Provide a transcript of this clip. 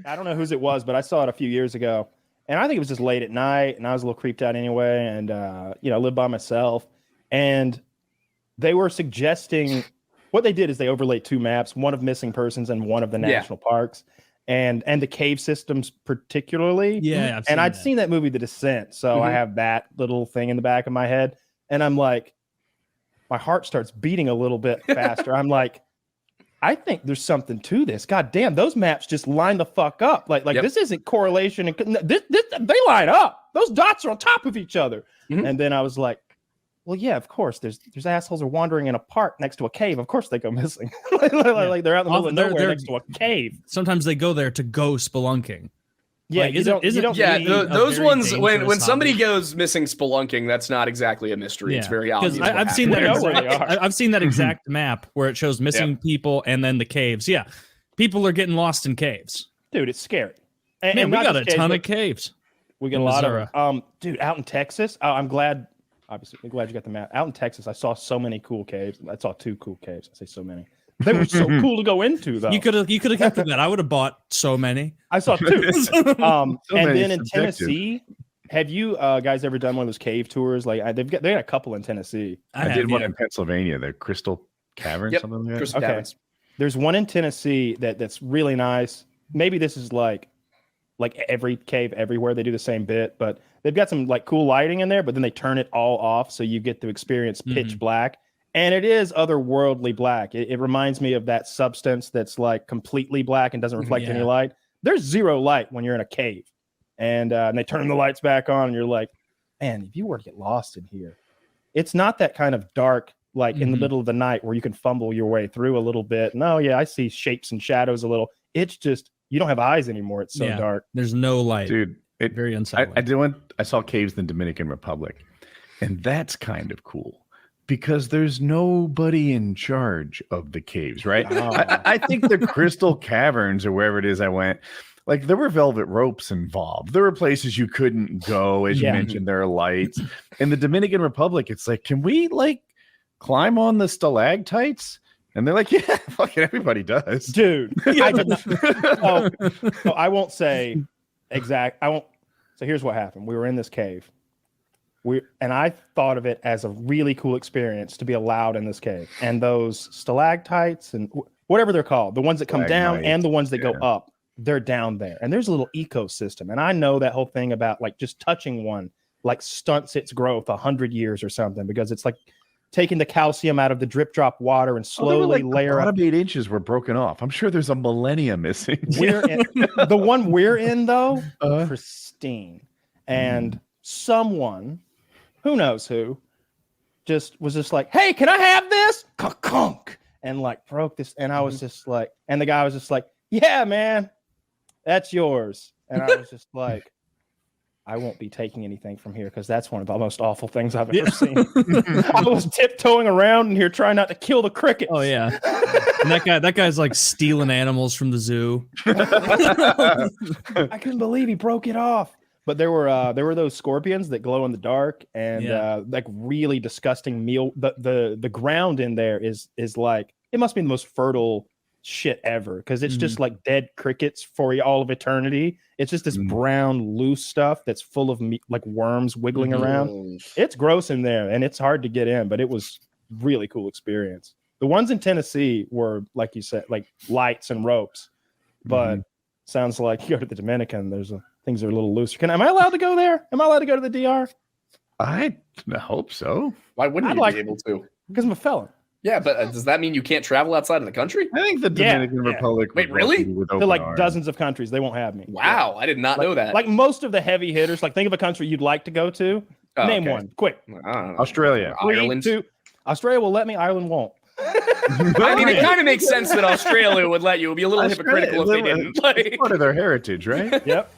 I don't know whose it was, but I saw it a few years ago, and I think it was just late at night, and I was a little creeped out anyway, and I lived by myself, and they were suggesting what they did is they overlaid two maps, one of missing persons and one of the national parks, and the cave systems particularly. Yeah, I'd seen that movie, The Descent, so I have that little thing in the back of my head, and I'm like, my heart starts beating a little bit faster. I'm like, I think there's something to this. God damn, those maps just line the fuck up. Like this isn't correlation. They line up. Those dots are on top of each other. And then I was like, well, yeah, of course. There's assholes are wandering in a park next to a cave. Of course they go missing. Like they're out in the middle of nowhere next to a cave. Sometimes they go there to go spelunking. Yeah, those ones when somebody goes missing spelunking, that's not exactly a mystery. It's very obvious. I've seen that. I've seen that exact map where it shows missing people and then the caves. Yeah, people are getting lost in caves. Dude, it's scary. And we got a ton of caves. We get a lot of dude out in Texas. I'm glad. Obviously, I'm glad you got the map. Out in Texas, I saw so many cool caves. I saw 2 cool caves. I say so many. They were so cool to go into, though. You could have kept that. I would have bought so many. I saw 2. And then in Tennessee, have you guys ever done one of those cave tours? Like they got a couple in Tennessee. I did one in Pennsylvania, the Crystal Cavern, something like that. Crystal Caverns. There's one in Tennessee that's really nice. Maybe this is like every cave everywhere. They do the same bit, but they've got some like cool lighting in there. But then they turn it all off, so you get to experience pitch black. And it is otherworldly black. It reminds me of that substance that's like completely black and doesn't reflect any light. There's zero light when you're in a cave. And they turn the lights back on and you're like, man, if you were to get lost in here, it's not that kind of dark, like in the middle of the night where you can fumble your way through a little bit. No, I see shapes and shadows a little. It's just, you don't have eyes anymore. It's so dark. There's no light. Dude, very unsettling. I saw caves in the Dominican Republic, and that's kind of cool. Because there's nobody in charge of the caves, right? I think the Crystal Caverns or wherever it is I went, like there were velvet ropes involved. There were places you couldn't go, as you mentioned, there are lights. In the Dominican Republic, it's like, can we like climb on the stalactites? And they're like, yeah, fucking everybody does. Dude. I won't say exact. So here's what happened. We were in this cave. And I thought of it as a really cool experience to be allowed in this cave. And those stalactites and whatever they're called, the ones that come down and the ones that go up, they're down there. And there's a little ecosystem. And I know that whole thing about like just touching one like stunts its growth 100 years or something, because it's like taking the calcium out of the drip drop water and slowly layer up. 8 inches were broken off. I'm sure there's a millennia missing. The one we're in, though, pristine. And someone, who knows who, was just like, hey, can I have this? Ka-kunk! And like broke this. And I was just like, and the guy was just like, yeah, man, that's yours. And I was just like, I won't be taking anything from here because that's one of the most awful things I've ever seen. I was tiptoeing around in here trying not to kill the crickets. Oh yeah, and that guy's like stealing animals from the zoo. I couldn't believe he broke it off. But there were those scorpions that glow in the dark and like really disgusting meal. The ground in there is like, it must be the most fertile shit ever because it's just like dead crickets for all of eternity. It's just this brown loose stuff that's full of like worms wiggling around. It's gross in there and it's hard to get in, but it was really cool experience. The ones in Tennessee were, like you said, like lights and ropes, but sounds like you go to the Dominican, things are a little looser. Am I allowed to go there? Am I allowed to go to the DR? I hope so. Why wouldn't you be able to? Because I'm a felon. Yeah, but does that mean you can't travel outside of the country? I think the Dominican Republic. Wait, really? To like dozens of countries, they won't have me. Wow, I did not know that. Like most of the heavy hitters, like think of a country you'd like to go to. Name one, quick. Australia. Ireland. Australia will let me. Ireland won't. I mean, it kind of makes sense that Australia would let you. It would be a little hypocritical if they didn't. It's part of their heritage, right? Yep.